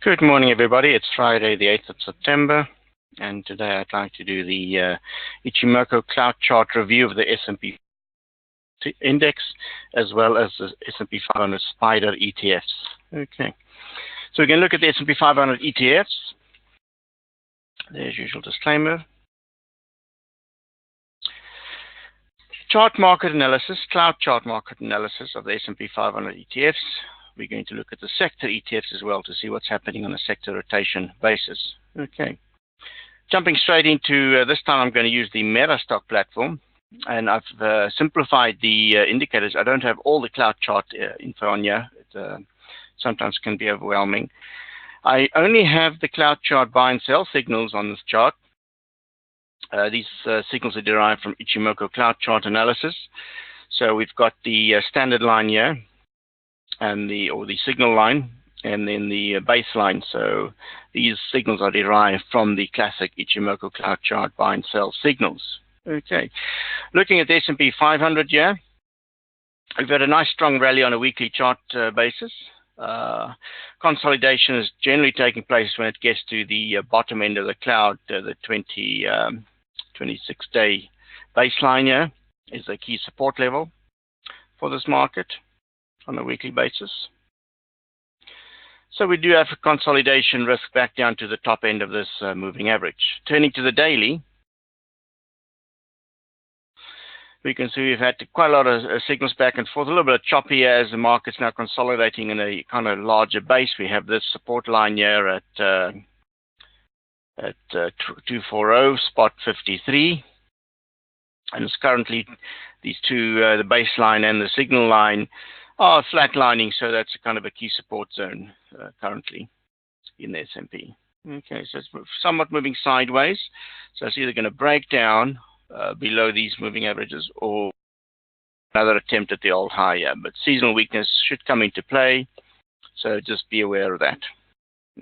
Good morning, everybody. It's Friday, the 8th of September, and today I'd like to do the Ichimoku Cloud Chart review of the S&P index, as well as the S&P 500 SPY ETFs. Okay, so we can look at the S&P 500 ETFs. There's usual disclaimer. Chart market analysis, cloud chart market analysis of the S&P 500 ETFs. We're going to look at the sector ETFs as well to see what's happening on a sector rotation basis. Okay. Jumping straight into this time, I'm going to use the Metastock platform, and I've simplified the indicators. I don't have all the cloud chart info on here. It sometimes can be overwhelming. I only have the cloud chart buy and sell signals on this chart. These signals are derived from Ichimoku Cloud Chart Analysis. So we've got the standard line here, and the signal line, and then the baseline. So these signals are derived from the classic Ichimoku Cloud Chart buy and sell signals. Okay, looking at the S&P 500 here, we've had a nice strong rally on a weekly chart basis. Consolidation is generally taking place when it gets to the bottom end of the cloud. The 26-day baseline here is a key support level for this market on a weekly basis. So we do have a consolidation risk back down to the top end of this moving average. Turning to the daily, we can see we've had quite a lot of signals back and forth, a little bit of choppy as the market's now consolidating in a kind of larger base. We have this support line here at 240, spot 53. And it's currently these two, the baseline and the signal line, are flatlining, so that's a kind of a key support zone currently in the S&P. Okay, so it's somewhat moving sideways. So it's either going to break down below these moving averages or another attempt at the old high here. But seasonal weakness should come into play, so just be aware of that.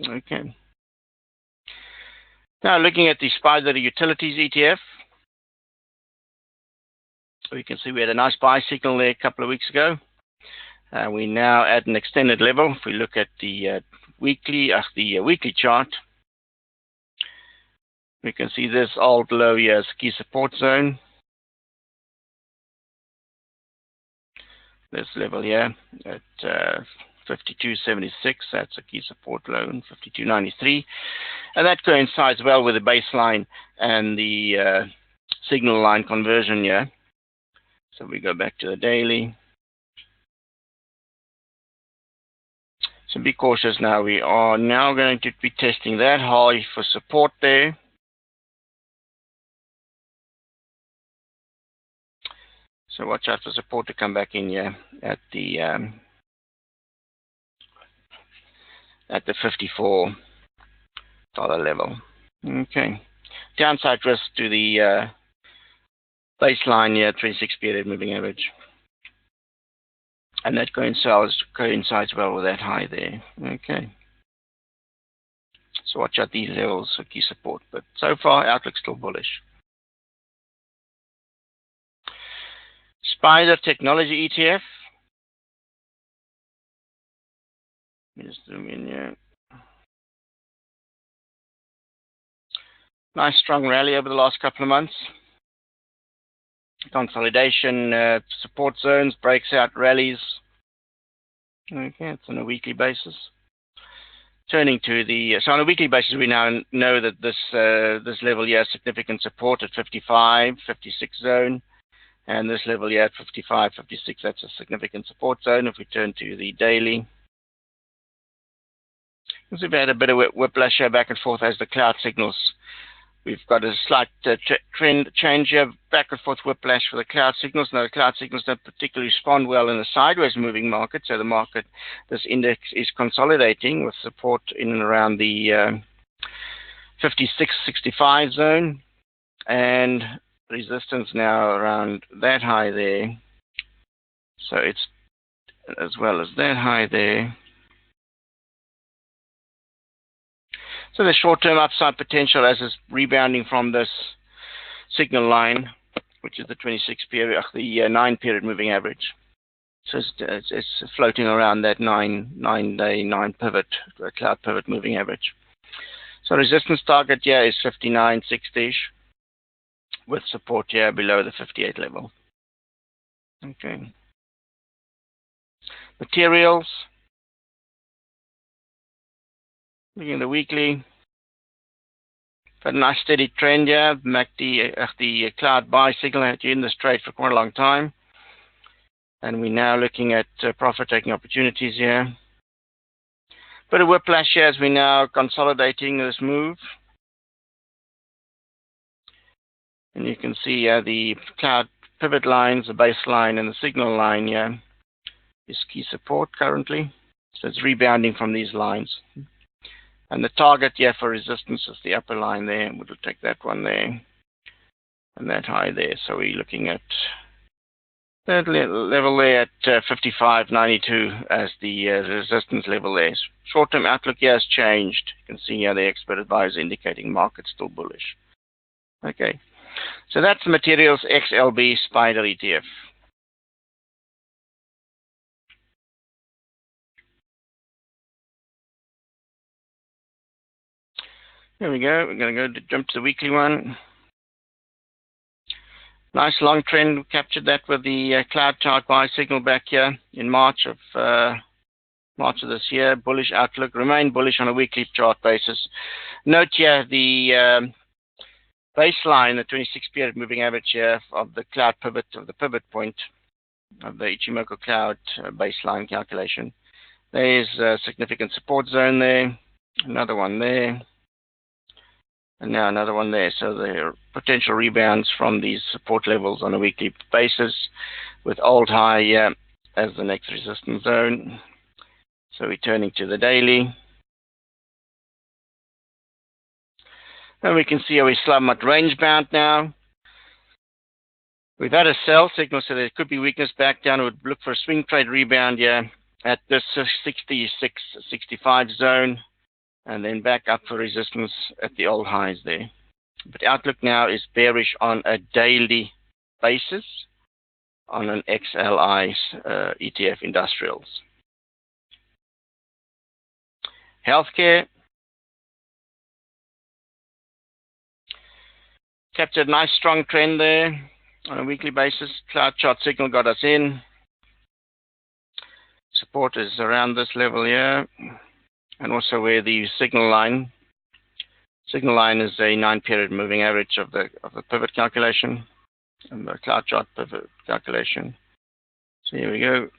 Okay. Now looking at the SPY Utilities ETF, we can see we had a nice buy signal there a couple of weeks ago. We're now at an extended level. If we look at the weekly chart, we can see this old low here as key support zone. This level here at 52.76, that's a key support low, and 52.93, and that coincides well with the baseline and the signal line conversion here. So we go back to the daily. So be cautious now. We are now going to be testing that high for support there. So watch out for support to come back in here at the $54 level. Okay. Downside risk to the baseline here, 26-period moving average. And that coincides well with that high there. Okay. So watch out these levels for key support. But so far, outlook's still bullish. SPY Technology ETF. Let me just zoom in here. Nice strong rally over the last couple of months. Consolidation, support zones, breaks out, rallies. Okay, it's on a weekly basis. Turning to the, so on a weekly basis, we now know that this level here has significant support at 55, 56 zone, and this level here at 55, 56, that's a significant support zone. If we turn to the daily, we've had a bit of whiplash here back and forth as the cloud signals. We've got a slight trend change here, back and forth whiplash for the cloud signals. Now, the cloud signals don't particularly respond well in a sideways moving market, so the market, this index is consolidating with support in and around the 56-65 zone, and resistance now around that high there. So it's as well as that high there. So the short-term upside potential as it's rebounding from this signal line, which is the 26-period, the 9-period moving average. So it's floating around that 9 pivot, cloud pivot moving average. So resistance target here is 59.60-ish with support here below the 58 level. Okay. Materials. Looking at the weekly. Got a nice steady trend here. The cloud buy signal had you in this trade for quite a long time. And we're now looking at profit-taking opportunities here. But a whiplash here as we're now consolidating this move. And you can see the cloud pivot lines, the baseline, and the signal line here is key support currently. So it's rebounding from these lines. And the target here for resistance is the upper line there. We'll take that one there and that high there. So we're looking at that level there at 55.92 as the resistance level there. Short-term outlook here has changed. You can see here the expert advisor indicating market's still bullish. Okay, so that's the materials XLB Spider ETF. Here we go. We're going to jump to the weekly one. Nice long trend. We captured that with the cloud chart buy signal back here in March of this year. Bullish outlook. Remain bullish on a weekly chart basis. Note here the baseline, the 26-period moving average here of the cloud pivot, of the pivot point of the Ichimoku Cloud baseline calculation. There is a significant support zone there. Another one there. And now another one there. So there are potential rebounds from these support levels on a weekly basis with old high here as the next resistance zone. So returning to the daily. And we can see how we're somewhat range bound now. We've had a sell signal, so there could be weakness back down. We would look for a swing trade rebound here at this 66-65 zone. And then back up for resistance at the old highs there. But outlook now is bearish on a daily basis on an XLRE ETF industrials. Healthcare. Captured a nice strong trend there on a weekly basis. Cloud chart signal got us in. Support is around this level here. And also where the signal line is a 9-period moving average of the pivot calculation and the cloud chart pivot calculation. So here we go.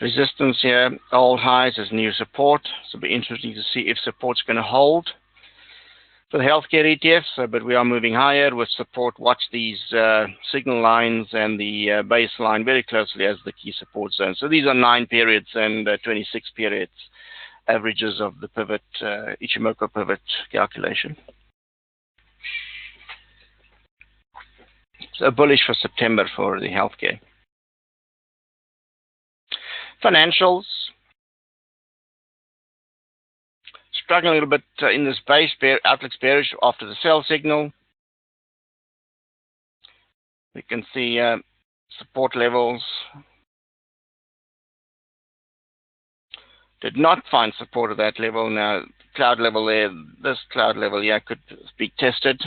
Resistance here, old highs as new support. So it'll be interesting to see if support's going to hold for the healthcare ETFs, but we are moving higher with support. Watch these signal lines and the baseline very closely as the key support zone. So these are 9 periods and 26 periods averages of the pivot, Ichimoku pivot calculation. So bullish for September for the healthcare. Financials. Struggling a little bit in this base, outlook's bearish after the sell signal. We can see support levels. Did not find support at that level. Now, cloud level there, this cloud level here could be tested.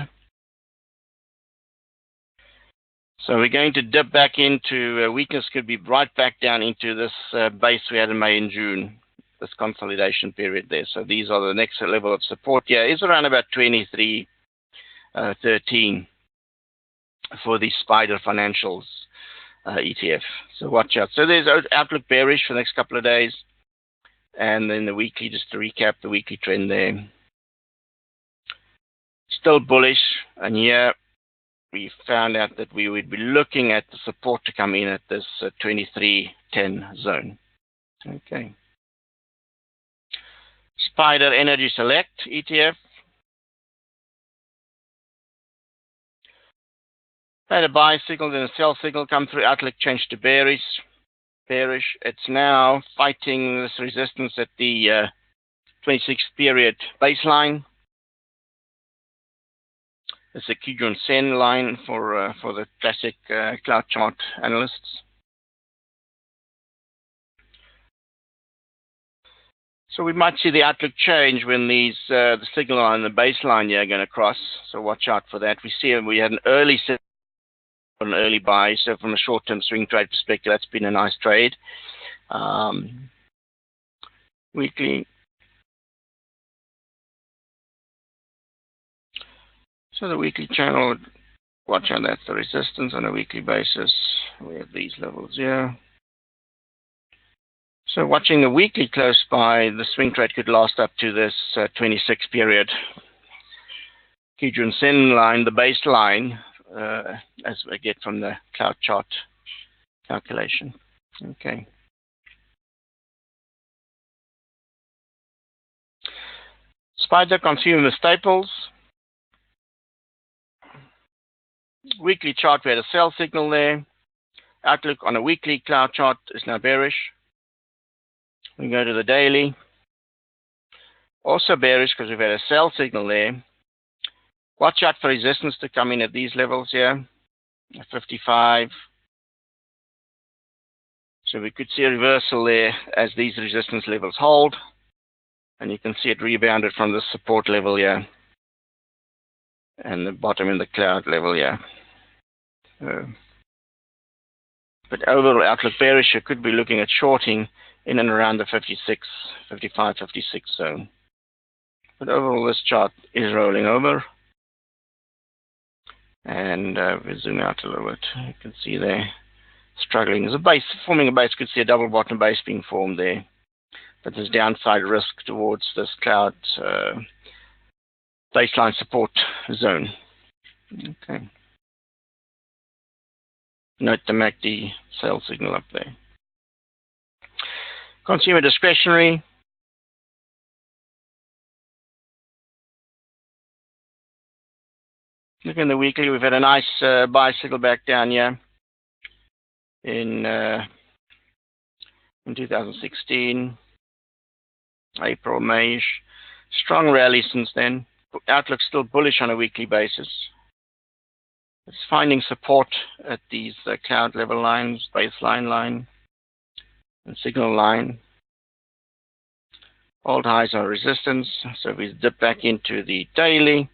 So we're going to dip back into weakness, could be right back down into this base we had in May and June. This consolidation period there. So these are the next level of support here. Is around about 23.13 for the Spider Financials ETF. So watch out. So there's outlook bearish for the next couple of days. And then the weekly, just to recap the weekly trend there. Still bullish. And here we found out that we would be looking at the support to come in at this 23.10 zone. Okay. Spider Energy Select ETF. Had a buy signal, then a sell signal come through. Outlook changed to bearish. It's now fighting this resistance at the 26 period baseline. It's a Kijun Sen line for the classic cloud chart analysts. So we might see the outlook change when these the signal line and the baseline here are going to cross. So watch out for that. We see we had an early buy. So from a short-term swing trade perspective, that's been a nice trade. Weekly. So the weekly channel, watch out, that's the resistance on a weekly basis. We have these levels here. So watching the weekly close by, the swing trade could last up to this 26 period. Kijun Sen line, the baseline, as we get from the cloud chart calculation. Okay. SPY consumer staples. Weekly chart, we had a sell signal there. Outlook on a weekly cloud chart is now bearish. We go to the daily. Also bearish because we've had a sell signal there. Watch out for resistance to come in at these levels here, 55. So we could see a reversal there as these resistance levels hold. And you can see it rebounded from the support level here. And the bottom in the cloud level here. But overall outlook bearish, you could be looking at shorting in and around the 55, 56 zone. But overall this chart is rolling over. And we'll zoom out a little bit. You can see there, struggling as a base, forming a base. You could see a double bottom base being formed there. But there's downside risk towards this cloud baseline support zone. Okay. Note the MACD sell signal up there. Consumer discretionary. Look in the weekly, we've had a nice buy signal back down here in 2016, April, May-ish. Strong rally since then. Outlook still bullish on a weekly basis. It's finding support at these cloud level lines, baseline line, and signal line. Old highs are resistance, so we dip back into the daily.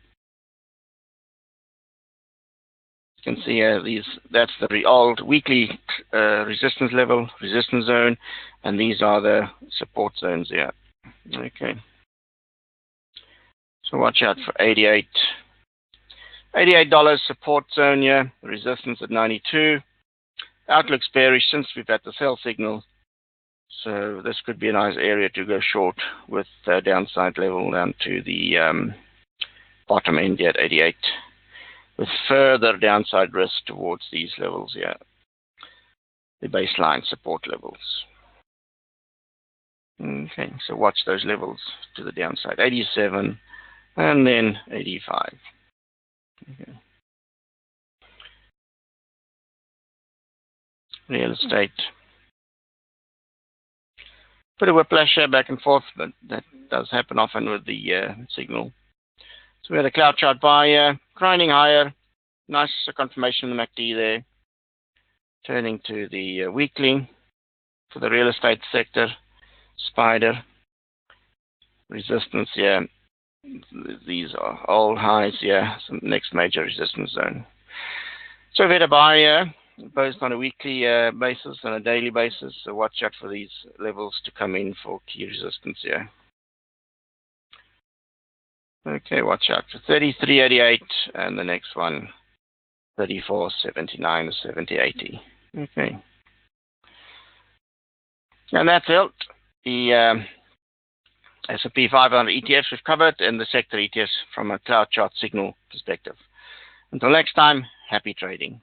You can see here that's the old weekly resistance level, resistance zone, and these are the support zones here. Okay. So watch out for 88. $88 support zone here, resistance at 92. Outlook's bearish since we've had the sell signal. So this could be a nice area to go short with downside level down to the bottom end here at 88. With further downside risk towards these levels here, the baseline support levels. Okay, so watch those levels to the downside, 87 and then 85. Okay. Real estate. Bit of a whiplash here back and forth, but that does happen often with the signal. So we had a cloud chart buy, grinding higher. Nice confirmation of the MACD there. Turning to the weekly for the real estate sector. Spider. Resistance here. These are old highs here. So next major resistance zone. So we've had a buy both on a weekly basis and a daily basis. So watch out for these levels to come in for key resistance here. Okay, watch out for 33.88 and the next one 34.79 to 70.80. Okay. And that's it. The S&P 500 ETFs we've covered and the sector ETFs from a cloud chart signal perspective. Until next time, happy trading.